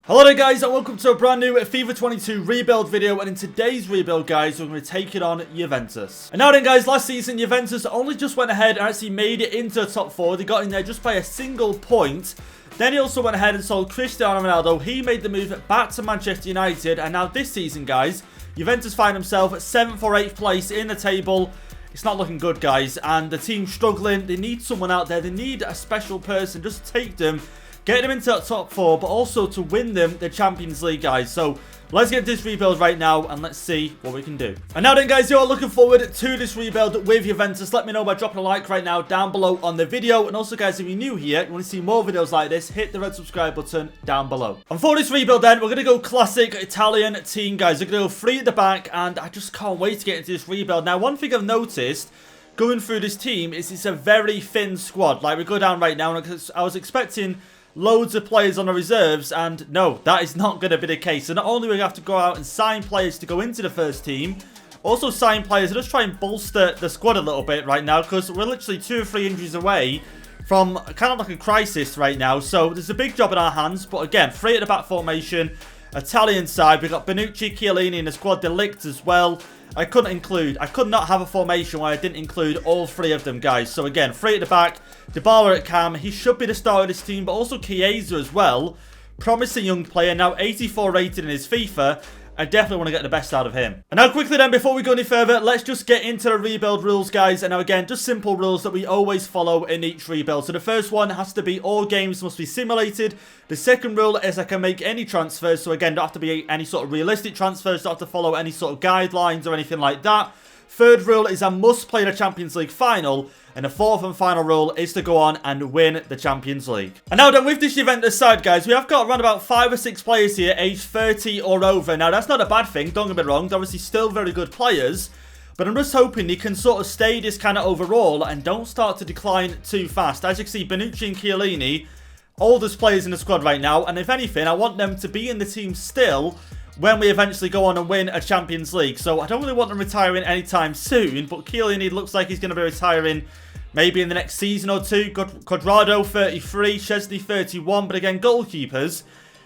Hello there guys and welcome to a brand new FIFA 22 rebuild video, and in today's rebuild guys we're going to take it on Juventus. And now then guys, last season Juventus only just went ahead and actually made it into the top 4. They got in there just by a single point. Then he also went ahead and sold Cristiano Ronaldo. He made the move back to Manchester United, and now this season guys, Juventus find himself at 7th or 8th place in the table. It's not looking good guys, and the team's struggling. They need someone out there. They need a special person just to take them, get them into the top 4, but also to win them the Champions League, guys. So let's get this rebuild right now and let's see what we can do. And now then, guys, you're looking forward to this rebuild with Juventus. Let me know by dropping a like right now down below on the video. And also, guys, if you're new here, you want to see more videos like this, hit the red subscribe button down below. And for this rebuild then, we're going to go classic Italian team, guys. We're going to go 3 at the back, and I just can't wait to get into this rebuild. Now, one thing I've noticed going through this team is it's a very thin squad. Like, we go down right now, and I was expecting loads of players on the reserves, and no, that is not going to be the case. So not only we have to go out and sign players to go into the first team, also sign players to just try and bolster the squad a little bit right now, because we're literally 2 or 3 injuries away from kind of like a crisis right now. So there's a big job in our hands, but again, 3 at the back formation. Italian side, we've got Bonucci, Chiellini in the squad, Delict as well. I could not have a formation where I didn't include all 3 of them, guys. So again, 3 at the back, Dybala at cam. He should be the star of this team, but also Chiesa as well. Promising young player, now 84 rated in his FIFA. I definitely want to get the best out of him. And now quickly then, before we go any further, let's just get into the rebuild rules, guys. And now again, just simple rules that we always follow in each rebuild. So the first one has to be all games must be simulated. The second rule is I can make any transfers. So again, don't have to be any sort of realistic transfers, don't have to follow any sort of guidelines or anything like that. Third rule is I must play the Champions League final. And the fourth and final rule is to go on and win the Champions League. And now then, with this Juventus side, guys, we have got around about 5 or 6 players here aged 30 or over. Now, that's not a bad thing, don't get me wrong. They're obviously still very good players. But I'm just hoping they can sort of stay this kind of overall and don't start to decline too fast. As you can see, Bonucci and Chiellini, oldest players in the squad right now. And if anything, I want them to be in the team still when we eventually go on and win a Champions League. So I don't really want them retiring anytime soon, but Chiellini looks like he's going to be retiring maybe in the next season or 2. Cucarella, 33, Szczesny, 31. But again, goalkeepers,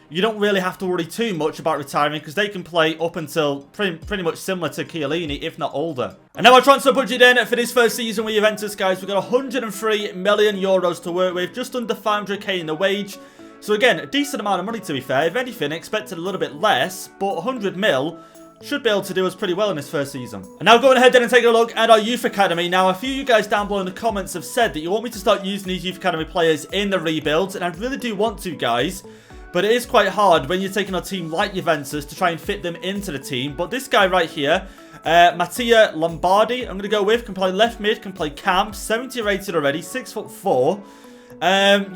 you don't really have to worry too much about retiring because they can play up until pretty much similar to Chiellini, if not older. And now our transfer budget then for this first season with Juventus, guys. We've got 103 million euros to work with, just under 500k in the wage. So again, a decent amount of money to be fair. If anything, expected a little bit less, but 100 mil should be able to do us pretty well in this first season. And now going ahead then and taking a look at our youth academy. Now, a few of you guys down below in the comments have said that you want me to start using these youth academy players in the rebuilds, and I really do want to, guys. But it is quite hard when you're taking a team like Juventus to try and fit them into the team. But this guy right here, Mattia Lombardi, I'm going to go with, can play left mid, can play cam, 70 rated already, 6'4".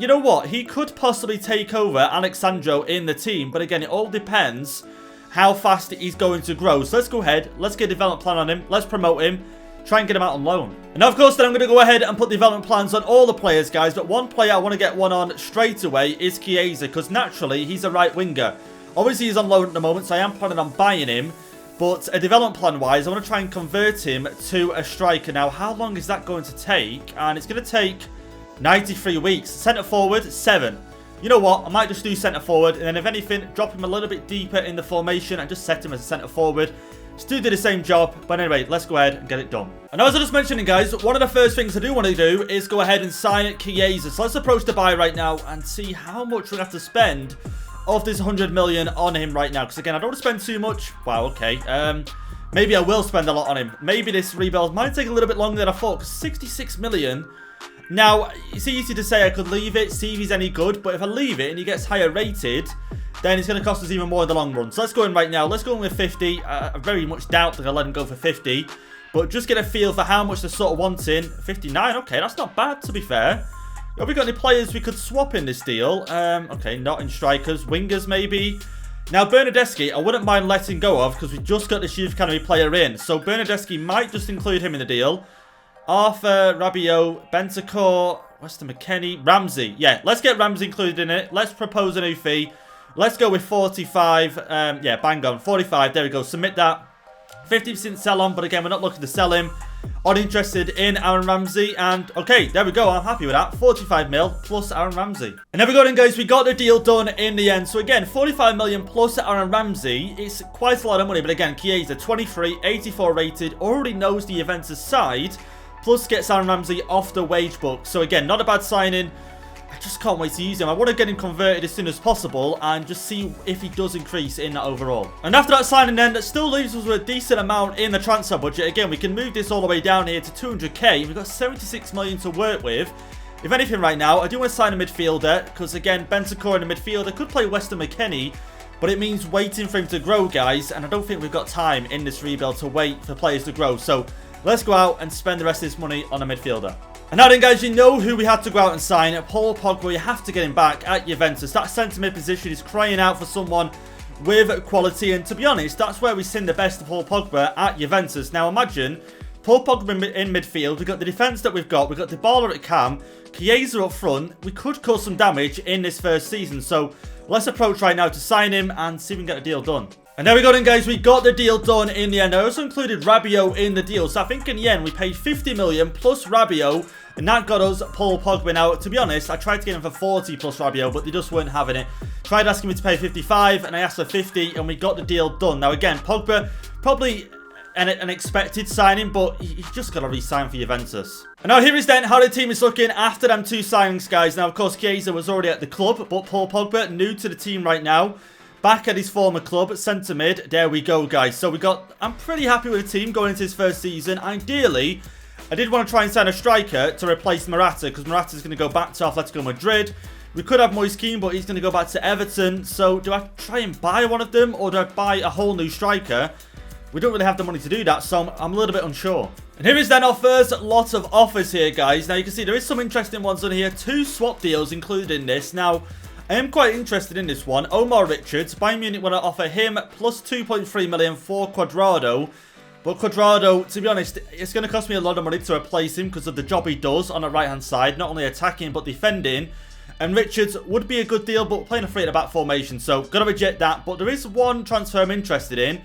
You know what? He could possibly take over Alexandro in the team. But again, it all depends how fast he's going to grow. So let's go ahead. Let's get a development plan on him. Let's promote him. Try and get him out on loan. And of course, then I'm going to go ahead and put development plans on all the players, guys. But one player I want to get one on straight away is Chiesa, because naturally, he's a right winger. Obviously, he's on loan at the moment, so I am planning on buying him. But a development plan-wise, I want to try and convert him to a striker. Now, how long is that going to take? And it's going to take 93 weeks. Centre forward, 7. You know what? I might just do centre forward, and then if anything, drop him a little bit deeper in the formation and just set him as a centre forward. Still do the same job, but anyway, let's go ahead and get it done. And as I was mentioning, guys, one of the first things I do want to do is go ahead and sign Chiesa. So let's approach the buy right now and see how much we have to spend of this 100 million on him right now. Because again, I don't want to spend too much. Wow, okay. Maybe I will spend a lot on him. Maybe this rebuild might take a little bit longer than I thought, because 66 million. Now, it's easy to say I could leave it, see if he's any good, but if I leave it and he gets higher rated, then it's going to cost us even more in the long run. So let's go in right now. Let's go in with 50. I very much doubt that I'll let him go for 50, but just get a feel for how much they're sort of wanting. 59, okay, that's not bad, to be fair. Have we got any players we could swap in this deal? Okay, not in strikers. Wingers, maybe. Now, Bernardeschi, I wouldn't mind letting go of, because we just got this Youth Academy player in. So Bernardeschi might just include him in the deal. Arthur, Rabiot, Bentancur, Weston McKennie, Ramsey. Yeah, let's get Ramsey included in it. Let's propose a new fee. Let's go with 45. Yeah, bang on. 45. There we go. Submit that. 50% sell on, but again, we're not looking to sell him. are interested in Aaron Ramsey. And okay, there we go. I'm happy with that. 45 mil plus Aaron Ramsey. And there we go then, guys. We got the deal done in the end. So again, 45 million plus Aaron Ramsey. It's quite a lot of money. But again, Chiesa, 23, 84 rated. Already knows the Juventus side. Plus gets Aaron Ramsey off the wage book. So again, not a bad signing. I just can't wait to use him. I want to get him converted as soon as possible and just see if he does increase in that overall. And after that signing then, that still leaves us with a decent amount in the transfer budget. Again, we can move this all the way down here to 200k. We've got 76 million to work with. If anything right now, I do want to sign a midfielder because again, Bentancur in the midfielder could play Weston McKennie, but it means waiting for him to grow, guys. And I don't think we've got time in this rebuild to wait for players to grow. So let's go out and spend the rest of this money on a midfielder. And now then, guys, you know who we had to go out and sign. Paul Pogba. You have to get him back at Juventus. That centre-mid position is crying out for someone with quality. And to be honest, that's where we've seen the best of Paul Pogba at Juventus. Now, imagine Paul Pogba in midfield. We've got the defence that we've got. We've got Dybala at cam. Chiesa up front. We could cause some damage in this first season. So let's approach right now to sign him and see if we can get the deal done. And there we go then, guys. We got the deal done in the end. I also included Rabiot in the deal. So I think in the end, we paid 50 million plus Rabiot. And that got us Paul Pogba. Now, to be honest, I tried to get him for 40 plus Rabiot, but they just weren't having it. Tried asking me to pay 55, and I asked for 50, and we got the deal done. Now, again, Pogba, probably an expected signing, but he's just got to re-sign for Juventus. And now here is then how the team is looking after them two signings, guys. Now, of course, Chiesa was already at the club, but Paul Pogba, new to the team right now. Back at his former club, centre mid. There we go, guys. So I'm pretty happy with the team going into his first season. Ideally, I did want to try and sign a striker to replace Morata, because Morata's going to go back to Atletico Madrid. We could have Moise Kean, but he's going to go back to Everton. So do I try and buy one of them, or do I buy a whole new striker? We don't really have the money to do that, so I'm a little bit unsure. And here is then our first lot of offers here, guys. Now you can see there is some interesting ones on here. 2 swap deals included in this. Now, I am quite interested in this one. Omar Richards. Bayern Munich want to offer him plus 2.3 million for Cuadrado. But Cuadrado, to be honest, it's going to cost me a lot of money to replace him because of the job he does on the right-hand side. Not only attacking, but defending. And Richards would be a good deal, but playing a three-at-the-back formation. So, got to reject that. But there is one transfer I'm interested in.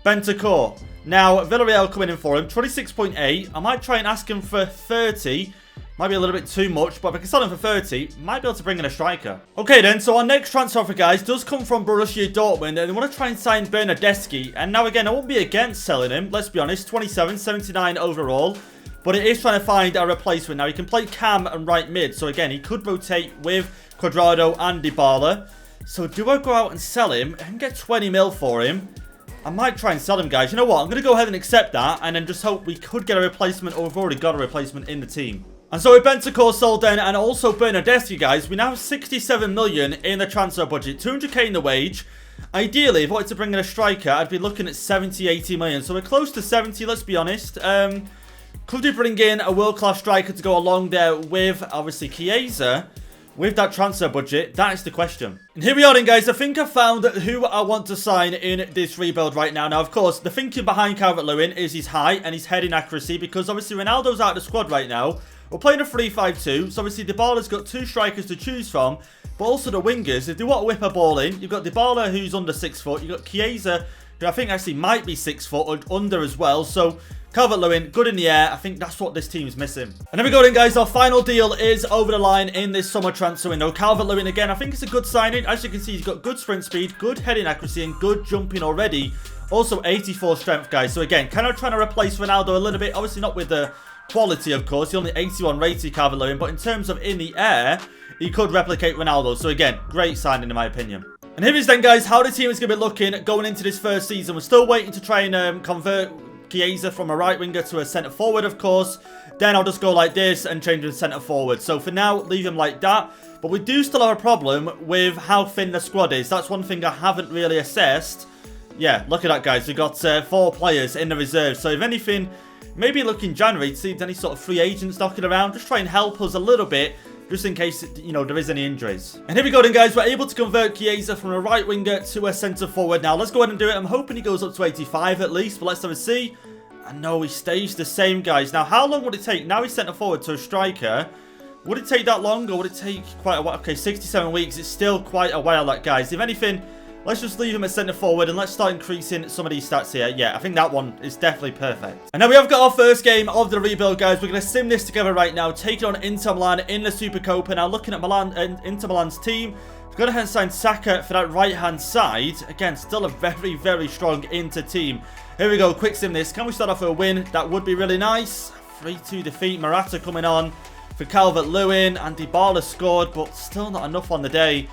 Bentancur. Now, Villarreal coming in for him. 26.8. I might try and ask him for 30. Might be a little bit too much, but if I can sell him for 30, might be able to bring in a striker. Okay then, so our next transfer offer, guys, does come from Borussia Dortmund, and they want to try and sign Bernardeschi. And now again, I won't be against selling him, let's be honest. 27, 79 overall. But it is trying to find a replacement. Now, he can play cam and right mid, so again, he could rotate with Cuadrado and Dybala. So do I go out and sell him? I can get 20 mil for him. I might try and sell him, guys. You know what? I'm going to go ahead and accept that, and then just hope we could get a replacement, or we've already got a replacement in the team. And so with Bentancur sold then, and also Bernardeschi, guys, we now have 67 million in the transfer budget, 200k in the wage. Ideally, if I wanted to bring in a striker, I'd be looking at 70, 80 million. So we're close to 70, let's be honest. Could we bring in a world-class striker to go along there with, obviously, Chiesa? With that transfer budget, that is the question. And here we are then, guys. I think I found who I want to sign in this rebuild right now. Now, of course, the thinking behind Calvert-Lewin is his height and his heading accuracy, because obviously Ronaldo's out of the squad right now. We're playing a 3-5-2, so obviously Dybala's got 2 strikers to choose from, but also the wingers. If they want to whip a ball in, you've got Dybala, who's under 6 foot. You've got Chiesa, who I think actually might be 6 foot or under as well. So Calvert-Lewin, good in the air. I think that's what this team is missing. And there we go then, guys. Our final deal is over the line in this summer transfer window. Calvert-Lewin, again, I think it's a good signing. As you can see, he's got good sprint speed, good heading accuracy, and good jumping already. Also, 84 strength, guys. So again, kind of trying to replace Ronaldo a little bit. Obviously not with the quality, of course. He only 81 rated, Calvert-Lewin, but in terms of in the air, he could replicate Ronaldo. So again, great signing in my opinion. And here is then, guys, how the team is going to be looking going into this first season. We're still waiting to try and convert Chiesa from a right winger to a centre forward, of course. Then I'll just go like this and change him to centre forward. So for now, leave him like that. But we do still have a problem with how thin the squad is. That's one thing I haven't really assessed. Yeah, look at that, guys. We've got 4 players in the reserve. So if anything, maybe look in January to see if there's any sort of free agents knocking around. Just try and help us a little bit, just in case, you know, there is any injuries. And here we go then, guys. We're able to convert Chiesa from a right winger to a centre forward. Now, let's go ahead and do it. I'm hoping he goes up to 85 at least, but let's have a see. And no, he stays the same, guys. Now, how long would it take? Now he's centre forward to a striker. Would it take that long, or would it take quite a while? Okay, 67 weeks. It's still quite a while, that, guys. If anything, Let's just leave him at centre forward and let's start increasing some of these stats here. Yeah, I think that one is definitely perfect. And now we have got our first game of the rebuild, guys. We're going to sim this together right now, taking on Inter Milan in the Supercopa. Now, looking at Inter Milan's team, we've got to sign Saka for that right-hand side. Again, still a very, very strong Inter team. Here we go, quick sim this. Can we start off with a win? That would be really nice. 3-2 defeat. Morata coming on for Calvert-Lewin, and Dybala scored, but still not enough on the day.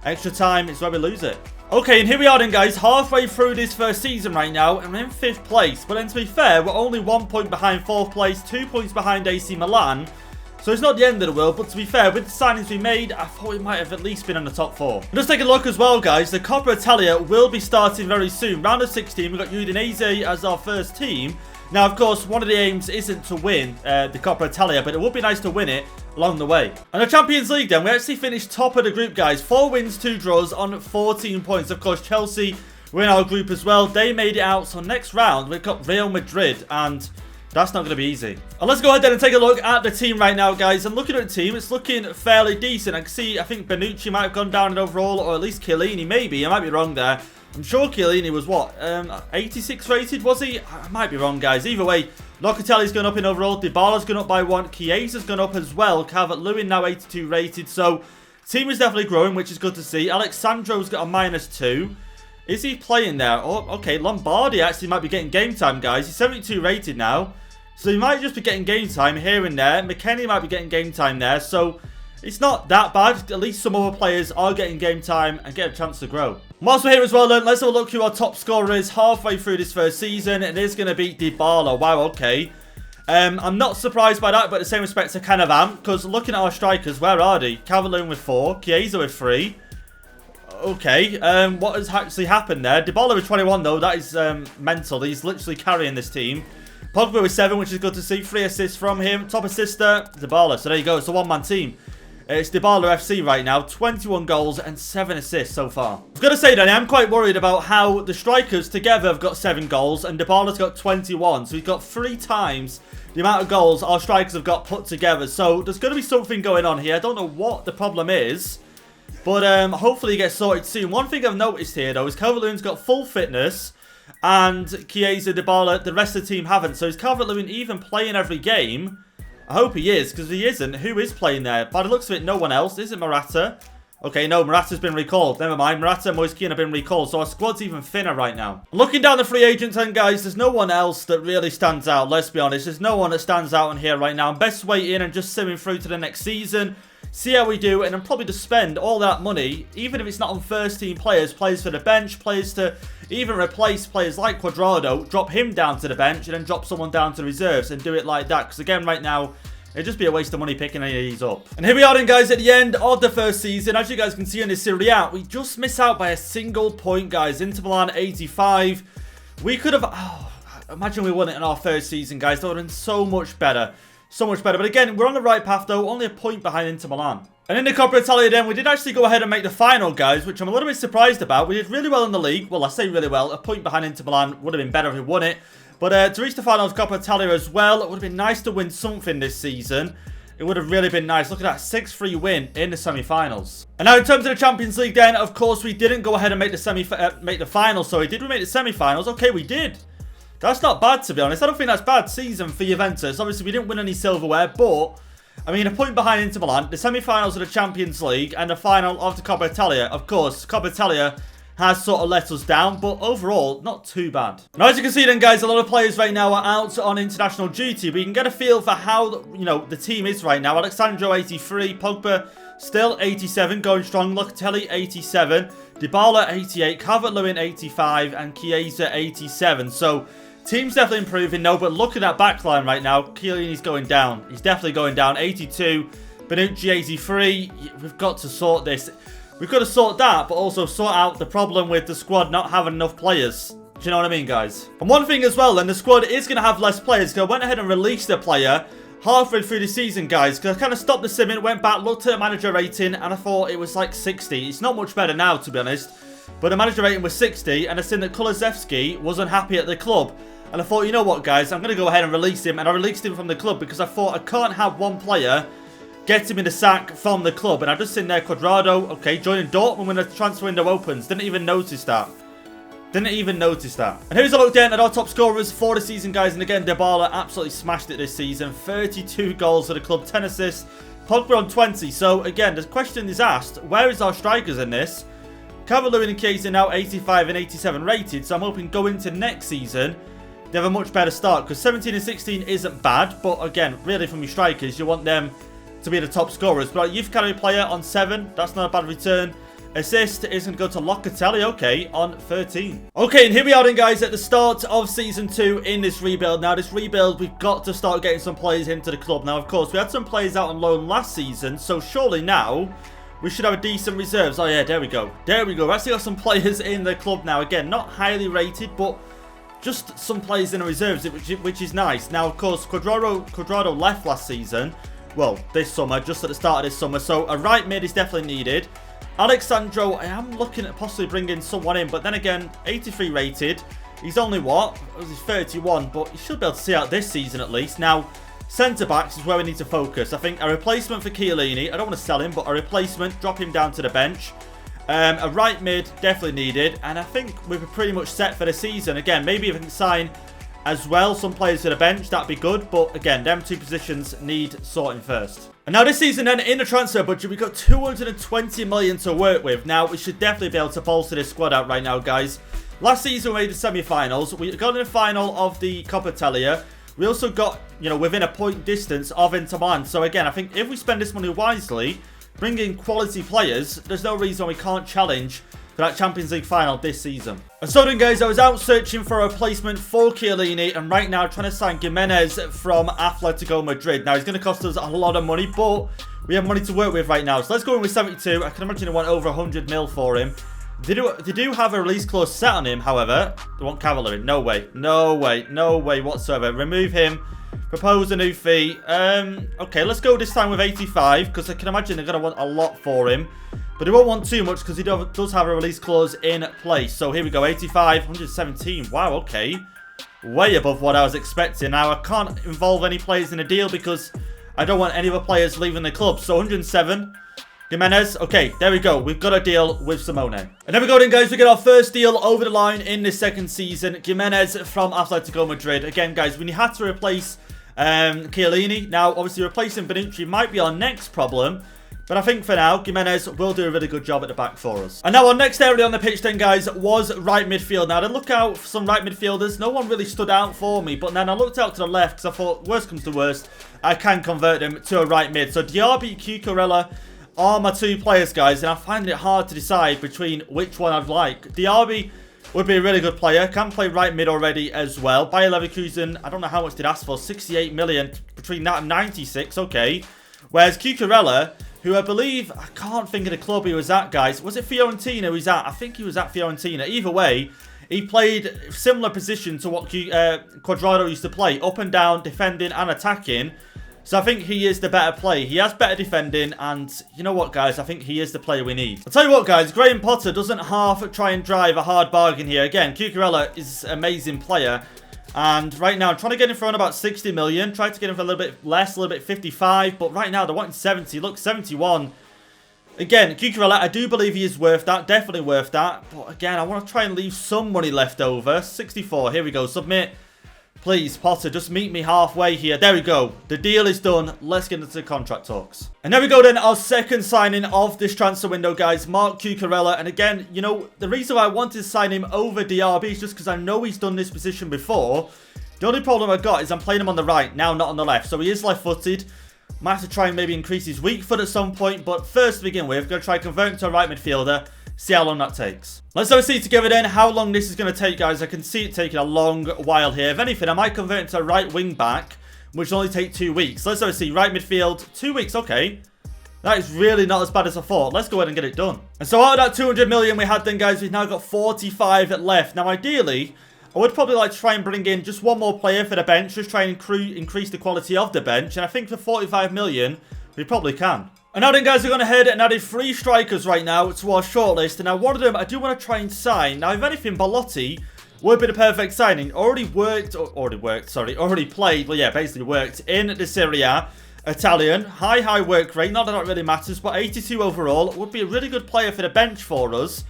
Extra time is where we lose it. Okay, and here we are then, guys, halfway through this first season right now, and we're in 5th place. But then, to be fair, we're only 1 point behind 4th place, 2 points behind AC Milan. So it's not the end of the world, but to be fair, with the signings we made, I thought we might have at least been in the top 4. Just take a look as well, guys. The Coppa Italia will be starting very soon. Round of 16, we've got Udinese as our first team. Now, of course, one of the aims isn't to win the Coppa Italia, but it would be nice to win it along the way. And the Champions League, then, we actually finished top of the group, guys. 4 wins, 2 draws on 14 points. Of course, Chelsea were in our group as well. They made it out. So next round, we've got Real Madrid, and that's not going to be easy. And let's go ahead then and take a look at the team right now, guys. And looking at the team, it's looking fairly decent. I can see, I think Bonucci might have gone down in overall, or at least Chiellini, maybe. I might be wrong there. I'm sure Chiellini was, what, 86 rated, was he? I might be wrong, guys. Either way, Locatelli's gone up in overall. Dybala's gone up by 1. Chiesa's gone up as well. Calvert-Lewin now 82 rated. So, team is definitely growing, which is good to see. Alexandro's got a -2. Is he playing there? Oh, okay. Lombardi actually might be getting game time, guys. He's 72 rated now. So, he might just be getting game time here and there. McKennie might be getting game time there. So, it's not that bad. At least some other players are getting game time and get a chance to grow. Whilst we're here as well, then, let's have a look who our top scorer is halfway through this first season. It is going to be Dybala. Wow, okay. I'm not surprised by that, but in the same respect, I kind of am. Because looking at our strikers, where are they? Calvert-Lewin with 4. Chiesa with 3. Okay, what has actually happened there? Dybala with 21, though. That is mental. He's literally carrying this team. Pogba with 7, which is good to see. 3 assists from him. Top assister, Dybala. So there you go. It's a one-man team. It's Dybala FC right now. 21 goals and 7 assists so far. I've got to say, Danny, I'm quite worried about how the strikers together have got 7 goals and Dybala's got 21. So he's got 3 times the amount of goals our strikers have got put together. So there's going to be something going on here. I don't know what the problem is, but hopefully it gets sorted soon. One thing I've noticed here, though, is Calvert-Lewin's got full fitness and Chiesa, Dybala, the rest of the team haven't. So is Calvert-Lewin even playing every game? I hope he is, because if he isn't, who is playing there? By the looks of it, no one else. Is it Morata? Okay, no, Morata's been recalled. Never mind, Morata and Moise Kean have been recalled, so our squad's even thinner right now. Looking down the free agents, and guys, there's no one else that really stands out, let's be honest. There's no one that stands out in here right now. Best way in and just simming through to the next season. See how we do, and then probably just spend all that money, even if it's not on first-team players, players for the bench, players to even replace players like Cuadrado, drop him down to the bench, and then drop someone down to the reserves, and do it like that. Because again, right now, it'd just be a waste of money picking any of these up. And here we are then, guys, at the end of the first season. As you guys can see in this Serie A, we just miss out by a single point, guys. Inter Milan 85. We could have... Oh, imagine we won it in our first season, guys. That would have been so much better. So much better. But again, we're on the right path, though. Only a point behind Inter Milan. And in the Coppa Italia, then, we did actually go ahead and make the final, guys, which I'm a little bit surprised about. We did really well in the league. Well, I say really well. A point behind Inter Milan would have been better if we won it. But to reach the final of Coppa Italia as well, it would have been nice to win something this season. It would have really been nice. Look at that 6-3 win in the semi-finals. And now in terms of the Champions League, then, of course, we didn't go ahead and make the final. Sorry, did we make the semi-finals? Okay, we did. That's not bad, to be honest. I don't think that's bad season for Juventus. Obviously, we didn't win any silverware, but I mean, a point behind Inter Milan, the semi-finals of the Champions League, and the final of the Coppa Italia. Of course, Coppa Italia has sort of let us down, but overall, not too bad. Now, as you can see then, guys, a lot of players right now are out on international duty, but you can get a feel for how, you know, the team is right now. Alexandro, 83. Pogba, still 87, going strong. Locatelli, 87. Dybala, 88. Calvert-Lewin, 85. And Chiesa, 87. So, team's definitely improving, no, but look at that backline right now. Chiellini's going down. He's definitely going down. 82. Bonucci, 83. We've got to sort this. We've got to sort that, but also sort out the problem with the squad not having enough players. Do you know what I mean, guys? And one thing as well, then, the squad is going to have less players. So I went ahead and released a player halfway through the season, guys. Because I kind of stopped the simming, went back, looked at the manager rating, and I thought it was like 60. It's not much better now, to be honest. But the manager rating was 60, and I seen that Kulusevski was unhappy at the club. And I thought, you know what, guys? I'm going to go ahead and release him. And I released him from the club because I thought I can't have one player get him in the sack from the club. And I've just seen there, Cuadrado, okay, joining Dortmund when the transfer window opens. Didn't even notice that. Didn't even notice that. And here's a look then at our top scorers for the season, guys. And again, Dybala absolutely smashed it this season. 32 goals for the club, 10 assists. Pogba on 20. So again, the question is asked, where is our strikers in this? Cavalier and Chiesa are now 85 and 87 rated. So I'm hoping going into next season, they have a much better start. Because 17 and 16 isn't bad. But again, really from your strikers, you want them to be the top scorers. But our youth academy player on 7. That's not a bad return. Assist is going to go to Locatelli, okay, on 13. Okay, and here we are then, guys, at the start of Season 2 in this rebuild. Now, this rebuild, we've got to start getting some players into the club. Now, of course, we had some players out on loan last season, so surely now we should have a decent reserves. Oh, yeah, there we go. There we go. We've actually got some players in the club now. Again, not highly rated, but just some players in the reserves, which is nice. Now, of course, Cuadrado left last season. Well, this summer, just at the start of this summer. So, a right mid is definitely needed. Alexandro, I am looking at possibly bringing someone in, but then again, 83 rated. He's only what? He's 31, but he should be able to see out this season at least. Now, centre-backs is where we need to focus. I think a replacement for Chiellini. I don't want to sell him, but a replacement, drop him down to the bench. A right mid, definitely needed. And I think we're pretty much set for the season. Again, maybe if we can sign as well some players to the bench, that'd be good. But again, them two positions need sorting first. And now this season then, in the transfer budget, we've got 220 million to work with. Now, we should definitely be able to bolster this squad out right now, guys. Last season, we made the semi-finals. We got in the final of the Coppa Italia. We also got, you know, within a point distance of Inter Milan. So again, I think if we spend this money wisely, bring in quality players, there's no reason we can't challenge for that Champions League final this season. And so then, guys, I was out searching for a replacement for Chiellini, and right now trying to sign Jimenez from Atletico Madrid. Now, he's going to cost us a lot of money, but we have money to work with right now. So let's go in with 72. I can imagine they want over 100 mil for him. They do have a release clause set on him, however. They want Cavalier. No way. No way. No way whatsoever. Remove him. Propose a new fee. Okay, let's go this time with 85, because I can imagine they're going to want a lot for him. But he won't want too much because he does have a release clause in place. So here we go, 85, 117. Wow, okay. Way above what I was expecting. Now, I can't involve any players in the deal because I don't want any other players leaving the club. So 107. Jimenez. Okay, there we go. We've got a deal with Simone. And there we go then, guys. We get our first deal over the line in this second season. Jimenez from Atletico Madrid. Again, guys, when you had to replace Chiellini. Now, obviously, replacing Bonucci might be our next problem. But I think for now, Jimenez will do a really good job at the back for us. And now our next area on the pitch then, guys, was right midfield. Now, I did look out for some right midfielders. No one really stood out for me. But then I looked out to the left because I thought, worst comes to worst, I can convert them to a right mid. So Diaby, Cucarella are my two players, guys. And I find it hard to decide between which one I'd like. Diaby would be a really good player. Can play right mid already as well. Bayer Leverkusen, I don't know how much they'd ask for. 68 million. Between that and 96, okay. Whereas Cucarella, who I believe, I can't think of the club he was at, guys. Was it Fiorentina he was at? I think he was at Fiorentina. Either way, he played similar position to what Cuadrado used to play. Up and down, defending and attacking. So I think he is the better player. He has better defending, and you know what, guys? I think he is the player we need. I'll tell you what, guys. Graham Potter doesn't half try and drive a hard bargain here. Again, Cucarella is an amazing player. And right now, I'm trying to get him for around about 60 million. Tried to get him for a little bit less, a little bit 55. But right now, they're wanting 70. Look, 71. Again, Cucarella, I do believe he is worth that. Definitely worth that. But again, I want to try and leave some money left over. 64. Here we go. Submit. Please, Potter, just meet me halfway here. There we go. The deal is done. Let's get into the contract talks. And there we go then. Our second signing of this transfer window, guys. Marc Cucarella. And again, you know, the reason why I wanted to sign him over Diaby is just because I know he's done this position before. The only problem I've got is I'm playing him on the right, now not on the left. So he is left-footed. Might have to try and maybe increase his weak foot at some point. But first to begin with, going to try and convert him to a right midfielder. See how long that takes. Let's have a see together then how long this is going to take, guys. I can see it taking a long while here. If anything, I might convert him to a right wing back, which will only take 2 weeks. Let's have a see. Right midfield, 2 weeks. Okay. That is really not as bad as I thought. Let's go ahead and get it done. And so out of that 200 million we had then, guys, we've now got 45 left. Now, ideally, I would probably like to try and bring in just one more player for the bench. Just try and increase the quality of the bench. And I think for 45 million, we probably can. And now then, guys, we're going ahead and added 3 strikers right now to our shortlist. And now one of them I do want to try and sign. Now, if anything, Baloti would be the perfect signing. Already played, well, yeah, basically worked in the Serie A. Italian. High work rate. Not that that really matters, but 82 overall. Would be a really good player for the bench for us.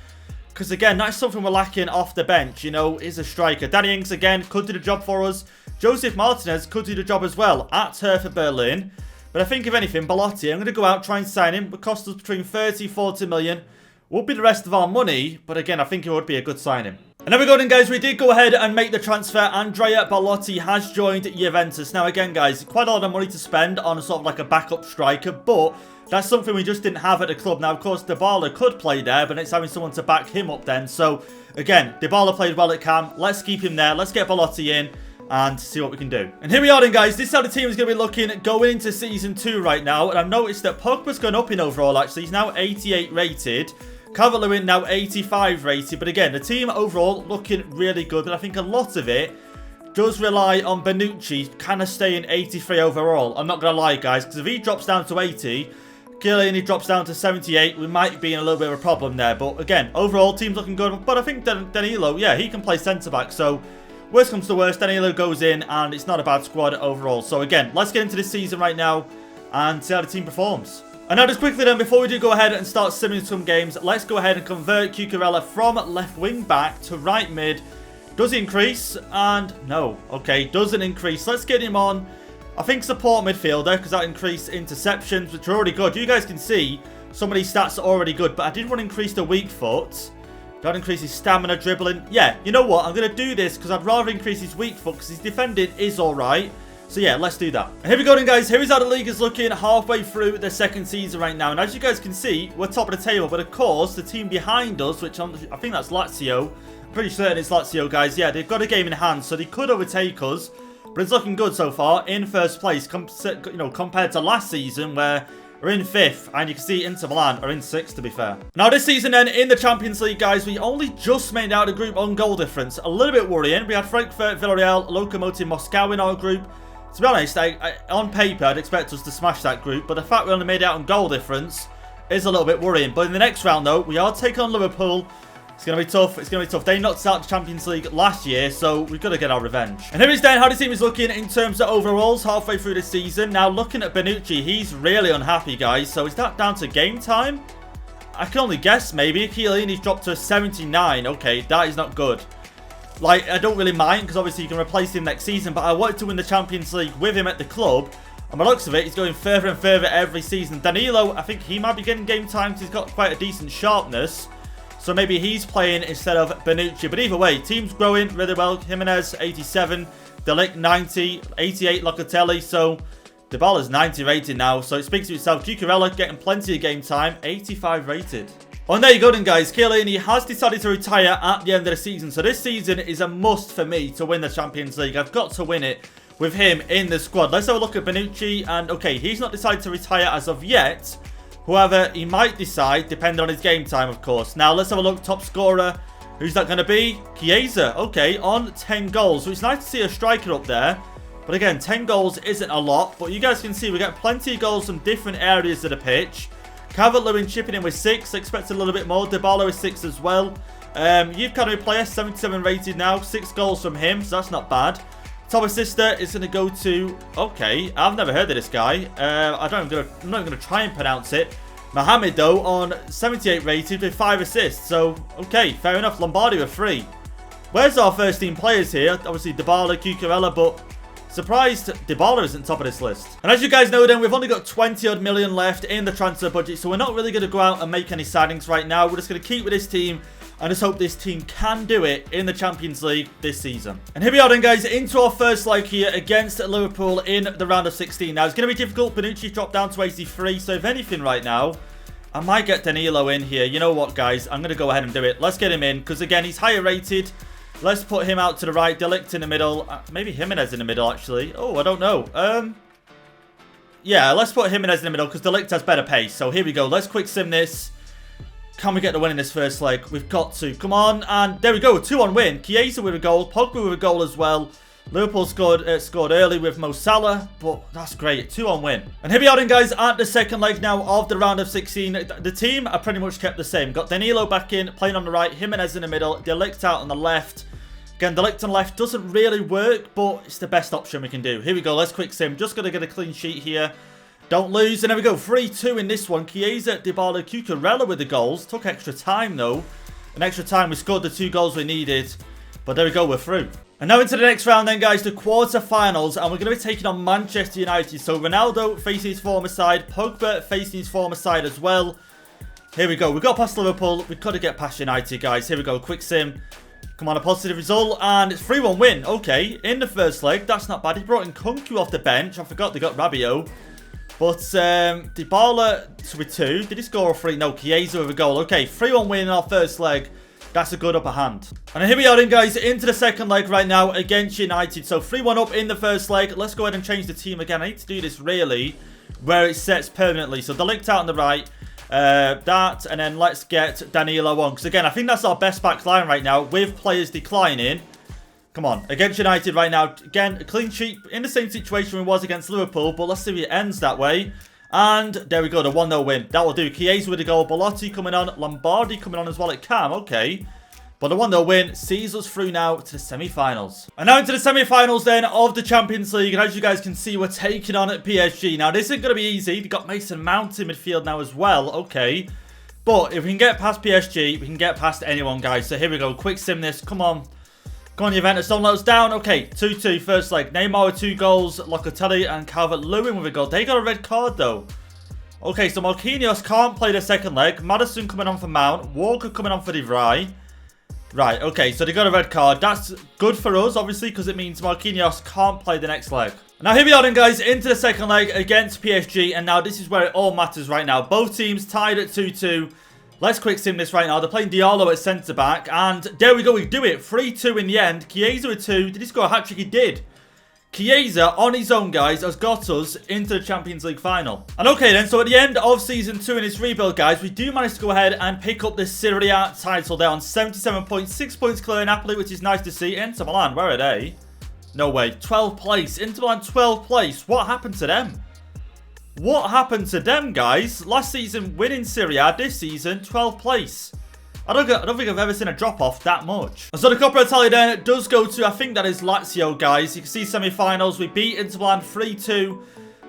Because, again, that's something we're lacking off the bench, you know, is a striker. Danny Ings, again, could do the job for us. Joseph Martinez could do the job as well at Hertha Berlin. But I think, if anything, Baloti, I'm going to go out, try and sign him. It would cost us between 30, 40 million. Would be the rest of our money, but again, I think it would be a good signing. And there we go then, guys. We did go ahead and make the transfer. Andrea Baloti has joined Juventus. Now, again, guys, quite a lot of money to spend on sort of like a backup striker, but that's something we just didn't have at the club. Now, of course, Dybala could play there, but it's having someone to back him up then. So, again, Dybala played well at camp. Let's keep him there. Let's get Baloti in and see what we can do. And here we are then, guys. This is how the team is going to be looking going into Season 2 right now. And I've noticed that Pogba's gone up in overall, actually. He's now 88 rated. Calvert-Lewin now 85 rated. But again, the team overall looking really good. But I think a lot of it does rely on Bonucci kind of staying 83 overall. I'm not going to lie, guys, because if he drops down to 80... Chiellini drops down to 78. We might be in a little bit of a problem there. But again, overall, team's looking good. But I think Danilo, yeah, he can play centre-back. So, worst comes to worst, Danilo goes in. And it's not a bad squad overall. So, again, let's get into this season right now. And see how the team performs. And now, just quickly then, before we do go ahead and start simming some games, let's go ahead and convert Cucarella from left wing back to right mid. Does it increase? And no. Okay, doesn't increase. Let's get him on. I think support midfielder, because that increased interceptions, which are already good. You guys can see some of these stats are already good, but I did want to increase the weak foot. That increase his stamina, dribbling. Yeah, you know what? I'm going to do this because I'd rather increase his weak foot because his defending is alright. So yeah, let's do that. And here we go then, guys. Here is how the league is looking halfway through the second season right now. And as you guys can see, we're top of the table. But of course, the team behind us, which I think that's Lazio. I'm pretty certain it's Lazio, guys. Yeah, they've got a game in hand, so they could overtake us. But it's looking good so far in first place, compared to last season where we're in 5th. And you can see Inter Milan are in 6th, to be fair. Now, this season then, in the Champions League, guys, we only just made out a group on goal difference. A little bit worrying. We had Frankfurt, Villarreal, Lokomotiv Moscow in our group. To be honest, on paper, I'd expect us to smash that group. But the fact we only made out on goal difference is a little bit worrying. But in the next round, though, we are taking on Liverpool. It's going to be tough. It's going to be tough. They knocked us out the Champions League last year, so we've got to get our revenge. And here is then how the team is looking in terms of overalls halfway through the season. Now, looking at Bonucci, he's really unhappy, guys. So is that down to game time? I can only guess, maybe. Chiellini's dropped to 79. Okay, that is not good. Like, I don't really mind, because obviously you can replace him next season, but I wanted to win the Champions League with him at the club. And by the looks of it, he's going further and further every season. Danilo, I think he might be getting game time because he's got quite a decent sharpness. So maybe he's playing instead of Bonucci. But either way, team's growing really well. Jimenez, 87. De Ligt, 90. 88, Locatelli. So Dybala's 90 rated now. So it speaks to itself. Cucarella getting plenty of game time. 85 rated. Oh, and there you go then, guys. Chiellini has decided to retire at the end of the season. So this season is a must for me to win the Champions League. I've got to win it with him in the squad. Let's have a look at Bonucci. And, okay, he's not decided to retire as of yet. However, he might decide, depending on his game time, of course. Now, let's have a look. Top scorer. Who's that going to be? Chiesa. Okay, on 10 goals. So it's nice to see a striker up there. But again, 10 goals isn't a lot. But you guys can see we get plenty of goals from different areas of the pitch. Calvert-Lewin chipping in with 6. Expected a little bit more. Dybala is 6 as well. Youth Academy player, 77 rated now. 6 goals from him, so that's not bad. Top assister is going to go to... Okay, I've never heard of this guy. I'm not going to try and pronounce it. Mohamed, though, on 78 rated with 5 assists. So, okay, fair enough. Lombardi with 3. Where's our first team players here? Obviously, Dybala, Cucarella, but... Surprised Dybala isn't top of this list. And as you guys know then, we've only got 20 odd million left in the transfer budget. So we're not really going to go out and make any signings right now. We're just going to keep with this team. And just hope this team can do it in the Champions League this season. And here we are then, guys, into our first leg here against Liverpool in the round of 16. Now, it's going to be difficult. Bonucci dropped down to 83. So, if anything right now, I might get Danilo in here. You know what, guys? I'm going to go ahead and do it. Let's get him in. Because, again, he's higher rated. Let's put him out to the right. De Ligt in the middle. Maybe Jimenez in the middle, actually. Oh, I don't know. Yeah, let's put Jimenez in the middle because De Ligt has better pace. So, here we go. Let's quick sim this. Can we get the win in this first leg? We've got to. Come on. And there we go. 2-1 win. Chiesa with a goal. Pogba with a goal as well. Liverpool scored early with Mo Salah. But that's great. 2-1 win. And here we are then, guys, at the second leg now of the round of 16. The team are pretty much kept the same. Got Danilo back in, playing on the right. Jimenez in the middle. De Ligt out on the left. Again, De Ligt on the left doesn't really work, but it's the best option we can do. Here we go. Let's quick sim. Just going to get a clean sheet here. Don't lose. And there we go. 3-2 in this one. Chiesa, Dybala, Cucarella with the goals. Took extra time, though. An extra time. We scored the 2 goals we needed. But there we go. We're through. And now into the next round then, guys. The quarter-finals. And we're going to be taking on Manchester United. So Ronaldo facing his former side. Pogba facing his former side as well. Here we go. We got past Liverpool. We've got to get past United, guys. Here we go. Quick sim. Come on, a positive result. And it's 3-1 win. Okay. In the first leg. That's not bad. He brought in Kunku off the bench. I forgot they got Rabiot. But Dybala with 2. Did he score a 3? No, Chiesa with a goal. Okay, 3-1 win in our first leg. That's a good upper hand. And here we are then, guys, into the second leg right now against United. So 3-1 up in the first leg. Let's go ahead and change the team again. I need to do this really where it sets permanently. So Delict out on the right. That, and then let's get Danilo on. Because again, I think that's our best back line right now with players declining. Come on, against United right now. Again, a clean sheet in the same situation we was against Liverpool. But let's see if it ends that way. And there we go, the 1-0 win. That will do. Chiesa with a goal. Baloti coming on. Lombardi coming on as well at Cam. Okay. But the 1-0 win sees us through now to the semi-finals. And now into the semi-finals then of the Champions League. And as you guys can see, we're taking on at PSG. Now, this isn't going to be easy. They've got Mason Mount in midfield now as well. Okay. But if we can get past PSG, we can get past anyone, guys. So here we go. Quick sim this. Come on. Come on, Juventus. Don't let us down. Okay, 2-2 first leg. Neymar with 2 goals. Locatelli and Calvert-Lewin with a goal. They got a red card, though. Okay, so Marquinhos can't play the second leg. Maddison coming on for Mount. Walker coming on for De Vrij. Right, okay, so they got a red card. That's good for us, obviously, because it means Marquinhos can't play the next leg. Now, here we are then, guys, into the second leg against PSG. And now this is where it all matters right now. Both teams tied at 2-2. Let's quick sim this right now. They're playing Diallo at centre-back. And there we go, we do it. 3-2 in the end. Chiesa with 2. Did he score a hat-trick? He did. Chiesa, on his own, guys, has got us into the Champions League final. And okay then, so at the end of Season 2 in this rebuild, guys, we do manage to go ahead and pick up the Serie A title there on 77 points. 6 points clear in Napoli, which is nice to see. Inter Milan, where are they? No way. 12th place. Inter Milan, 12th place. What happened to them? What happened to them, guys? Last season, winning Serie A. This season, 12th place. I don't think I've ever seen a drop-off that much. And so the Coppa Italia then does go to, I think that is Lazio, guys. You can see semi-finals. We beat Inter Milan 3-2.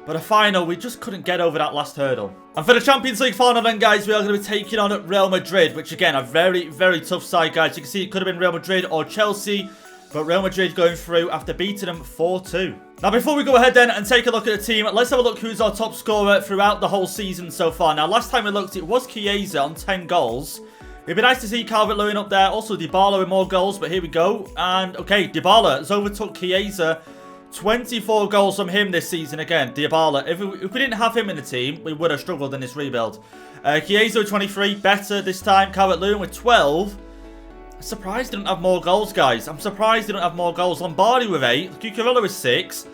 But a final, we just couldn't get over that last hurdle. And for the Champions League final then, guys, we are going to be taking on Real Madrid. Which, again, a very, very tough side, guys. You can see it could have been Real Madrid or Chelsea. But Real Madrid going through after beating them 4-2. Now, before we go ahead then and take a look at the team, let's have a look who's our top scorer throughout the whole season so far. Now, last time we looked, it was Chiesa on 10 goals. It'd be nice to see Calvert-Lewin up there. Also, Dybala with more goals, but here we go. And, okay, Dybala has overtook Chiesa. 24 goals from him this season again. Dybala. If we didn't have him in the team, we would have struggled in this rebuild. Chiesa with 23, better this time. Calvert-Lewin with 12. I'm surprised they don't have more goals, guys. I'm surprised they don't have more goals. Lombardi with 8. Cucarella with 6.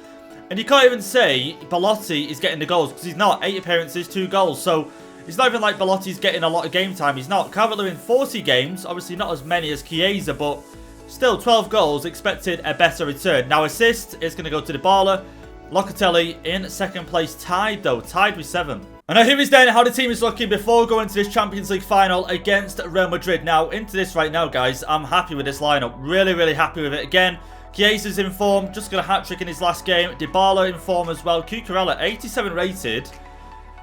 And you can't even say Baloti is getting the goals because he's not. 8 appearances, 2 goals. So it's not even like Balotti's getting a lot of game time. He's not. Calvert-Lewin 40 games. Obviously not as many as Chiesa, but still 12 goals. Expected a better return. Now assist is going to go to Dybala. Locatelli in second place. Tied though. Tied with 7. And now here is then how the team is looking before going to this Champions League final against Real Madrid. Now into this right now, guys. I'm happy with this lineup. Really, really happy with it. Again, Chiesa's in form. Just got a hat-trick in his last game. Dybala in form as well. Cucarella 87 rated.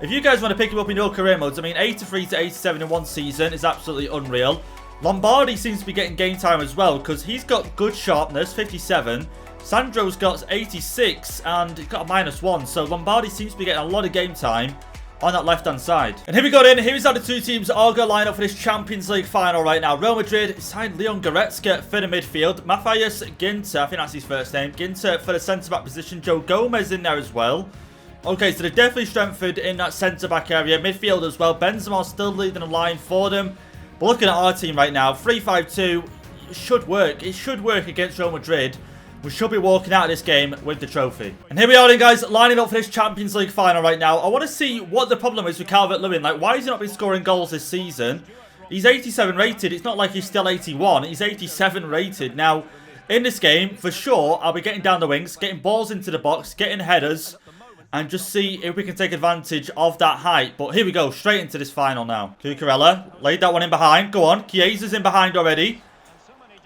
If you guys want to pick him up in your career modes, I mean, 83 to 87 in one season is absolutely unreal. Lombardi seems to be getting game time as well because he's got good sharpness, 57. Sandro's got 86 and he's got a -1. So Lombardi seems to be getting a lot of game time on that left-hand side. And here we go then. Here's how the two teams are going to line up for this Champions League final right now. Real Madrid signed Leon Goretzka for the midfield. Matthias Ginter, I think that's his first name. Ginter for the centre-back position. Joe Gomez in there as well. Okay, so they're definitely strengthened in that centre-back area. Midfield as well. Benzema still leading the line for them. But looking at our team right now, 3-5-2 should work. It should work against Real Madrid. We should be walking out of this game with the trophy. And here we are then, guys, lining up for this Champions League final right now. I want to see what the problem is with Calvert-Lewin. Like, why has he not been scoring goals this season? He's 87 rated. It's not like he's still 81. He's 87 rated. Now, in this game, for sure, I'll be getting down the wings, getting balls into the box, getting headers, and just see if we can take advantage of that height. But here we go, straight into this final now. Cucarella laid that one in behind. Go on, Chiesa's in behind already.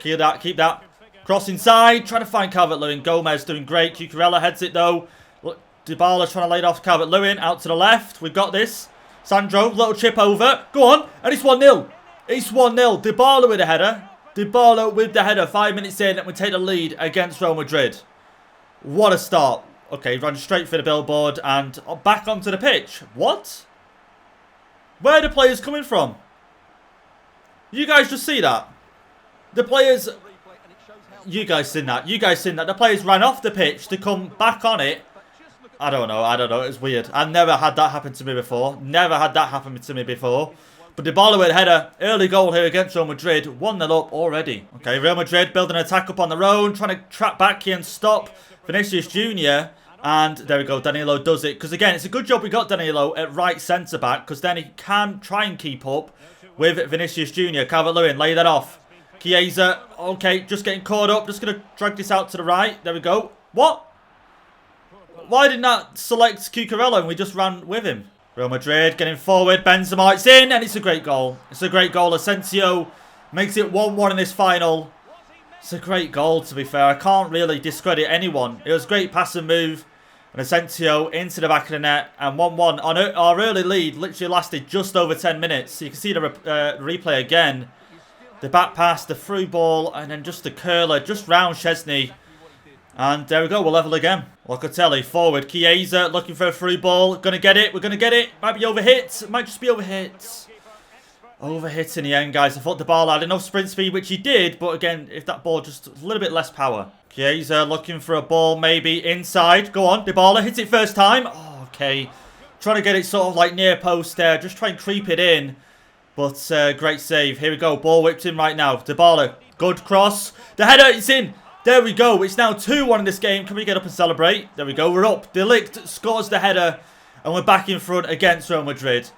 Keep that. Cross inside, trying to find Calvert-Lewin. Gomez doing great. Cucarella heads it though. Look, Dybala trying to lay it off Calvert-Lewin. Out to the left. We've got this. Sandro, little chip over. Go on. And it's 1-0. It's 1-0. Dybala with the header. Dybala with the header. 5 minutes in, and we take the lead against Real Madrid. What a start. Okay, ran straight for the billboard and back onto the pitch. What? Where are the players coming from? You guys just see that? The players... You guys seen that? You guys seen that? The players ran off the pitch to come back on it. I don't know. It was weird. I've never had that happen to me before. Never had that happen to me before. But Dybala with a header. Early goal here against Real Madrid. 1-0 up already. Okay, Real Madrid building an attack up on their own. Trying to trap back here and stop Vinicius Jr. And there we go. Danilo does it. Because again, it's a good job we got Danilo at right centre-back. Because then he can try and keep up with Vinicius Jr. Calvert-Lewin, lay that off. Chiesa, okay, just getting caught up. Just going to drag this out to the right. There we go. What? Why didn't that select Cucarella and we just ran with him? Real Madrid getting forward. Benzema, it's in, and it's a great goal. It's a great goal. Asensio makes it 1-1 in this final. It's a great goal, to be fair. I can't really discredit anyone. It was a great pass and move. And Asensio into the back of the net. And 1-1. Our early lead literally lasted just over 10 minutes. You can see the replay again. The back pass, the through ball, and then just the curler, just round Szczesny. And there we go, we'll level again. Locatelli forward, Chiesa looking for a through ball. Gonna get it, we're gonna get it. Might be overhit, might just be overhit. Overhit in the end, guys. I thought Dybala had enough sprint speed, which he did. But again, if that ball just a little bit less power. Chiesa looking for a ball maybe inside. Go on, Dybala hits it first time. Oh, okay. Trying to get it sort of like near post there. Just try and creep it in. But great save. Here we go. Ball whipped in right now. Dybala. Good cross. The header. It's in. There we go. It's now 2-1 in this game. Can we get up and celebrate? There we go. We're up. De Ligt scores the header. And we're back in front against Real Madrid.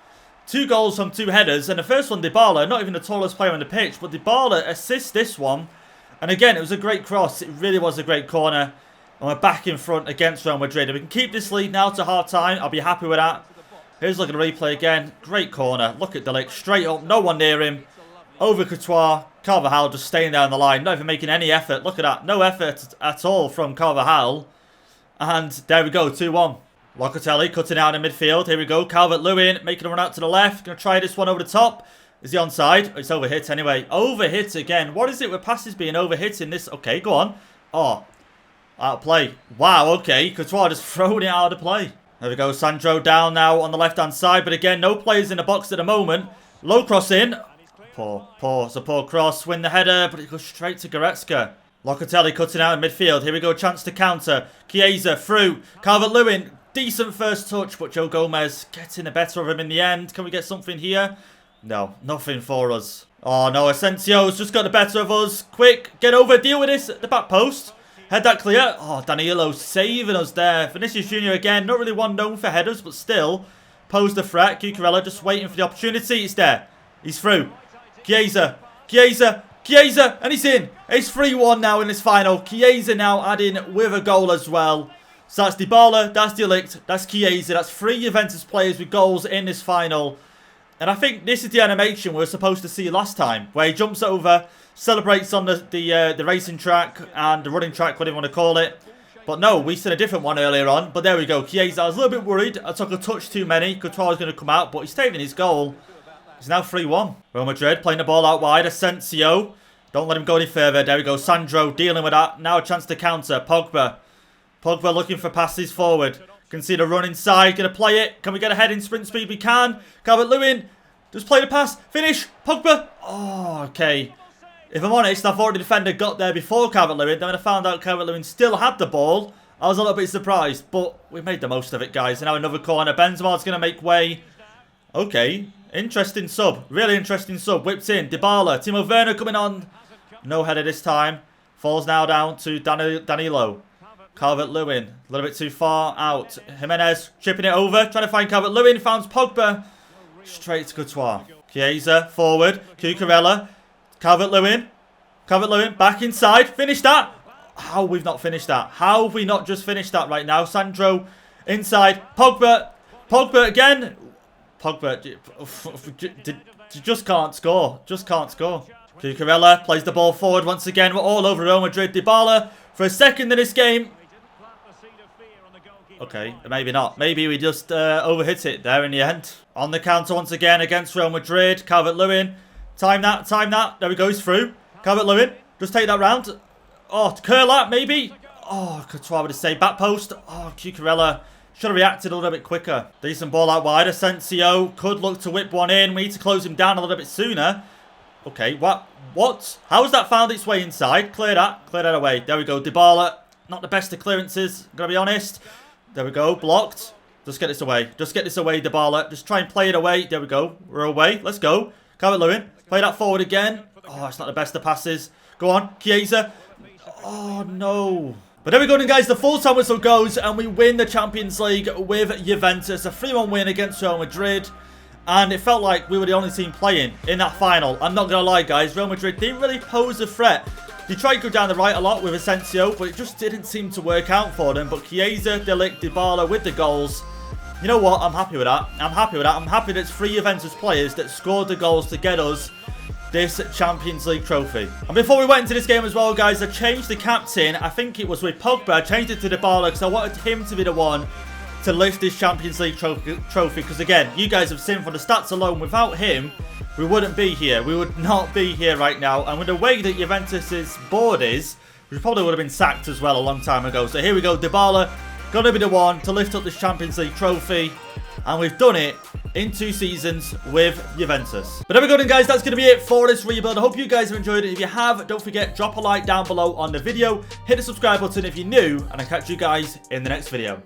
2 goals from 2 headers. And the first one, Dybala. Not even the tallest player on the pitch. But Dybala assists this one. And again, it was a great cross. It really was a great corner. And we're back in front against Real Madrid. If we can keep this lead now to half-time, I'll be happy with that. Here's looking at the replay again. Great corner. Look at De Ligt. Straight up. No one near him. Over Courtois. Carvajal just staying there on the line. Not even making any effort. Look at that. No effort at all from Carvajal. And there we go. 2-1. Locatelli cutting out in midfield. Here we go. Calvert-Lewin making a run out to the left. Going to try this one over the top. Is he onside? It's overhit anyway. Overhit again. What is it with passes being overhit in this? Okay, go on. Oh. Out of play. Wow, okay. Courtois just throwing it out of play. There we go. Sandro down now on the left-hand side. But again, no players in the box at the moment. Low cross in. Poor. It's a poor cross. Win the header, but it goes straight to Goretzka. Locatelli cutting out in midfield. Here we go. Chance to counter. Chiesa through. Calvert-Lewin. Decent first touch, but Joe Gomez getting the better of him in the end. Can we get something here? No, nothing for us. Oh, no. Asensio's just got the better of us. Quick. Get over. Deal with this at the back post. Head that clear. Oh, Danilo saving us there. Vinicius Jr. again. Not really one known for headers, but still posed a threat. Cucarella just waiting for the opportunity. It's there. He's through. Chiesa. And he's in. It's 3-1 now in this final. Chiesa now adding with a goal as well. So that's Dybala, that's De Ligt, that's Chiesa. That's 3 Juventus players with goals in this final. And I think this is the animation we were supposed to see last time, where he jumps over, celebrates on the racing track and the running track, whatever you want to call it. But no, we seen a different one earlier on. But there we go. Chiesa, I was a little bit worried. I took a touch too many. Courtois was going to come out, but he's taking his goal. It's now 3-1. Real Madrid playing the ball out wide. Asensio. Don't let him go any further. There we go. Sandro dealing with that. Now a chance to counter. Pogba looking for passes forward. Can see the run inside. Going to play it. Can we get ahead in sprint speed? We can. Calvert-Lewin. Just play the pass. Finish. Pogba. Oh, okay. If I'm honest, I thought the defender got there before Calvert-Lewin. Then when I found out Calvert-Lewin still had the ball, I was a little bit surprised. But we made the most of it, guys. And now another corner. Benzema's going to make way. Okay. Interesting sub. Really interesting sub. Whipped in. Dybala. Timo Werner coming on. No header this time. Falls now down to Danilo. Calvert-Lewin. A little bit too far out. Jimenez chipping it over. Trying to find Calvert-Lewin. Finds Pogba. Straight to Courtois. Chiesa. Forward. Cucarella. Calvert-Lewin. Back inside. Finish that. How have we not finished that? How have we not just finished that right now? Sandro. Inside. Pogba again. Pogba just can't score. Cucarella plays the ball forward once again. We're all over Real Madrid. Dybala for a second in this game. Okay, maybe not. Maybe we just overhit it there in the end. On the counter once again against Real Madrid. Calvert-Lewin. Time that, time that. There we go, he's through. Calvert-Lewin, just take that round. Oh, Cucarella, maybe. Oh, Courtois with a save. Back post. Oh, Cucarella. Should have reacted a little bit quicker. Decent ball out wide. Asensio could look to whip one in. We need to close him down a little bit sooner. Okay, what? What? How has that found its way inside? Clear that. Clear that away. There we go. Dybala. Not the best of clearances, gotta be honest. There we go. Blocked. Just get this away. Just get this away, Dybala. Just try and play it away. There we go. We're away. Let's go. Calvert-Lewin. Play that forward again. Oh, it's not the best of passes. Go on. Chiesa. Oh, no. But there we go then, guys. The full-time whistle goes and we win the Champions League with Juventus. A 3-1 win against Real Madrid. And it felt like we were the only team playing in that final. I'm not going to lie, guys. Real Madrid didn't really pose a threat. They tried to go down the right a lot with Asensio, but it just didn't seem to work out for them. But Chiesa, De Ligt, Dybala with the goals. You know what? I'm happy with that. I'm happy with that. I'm happy that it's 3 Juventus players that scored the goals to get us this Champions League trophy. And before we went into this game as well, guys, I changed the captain. I think it was with Pogba. I changed it to Dybala because I wanted him to be the one to lift this Champions League trophy. Because again, you guys have seen from the stats alone, without him, we wouldn't be here. We would not be here right now. And with the way that Juventus's board is, we probably would have been sacked as well a long time ago. So here we go. Dybala going to be the one to lift up this Champions League trophy. And we've done it in 2 seasons with Juventus. But there we go then, guys. That's going to be it for this rebuild. I hope you guys have enjoyed it. If you have, don't forget, drop a like down below on the video. Hit the subscribe button if you're new. And I'll catch you guys in the next video.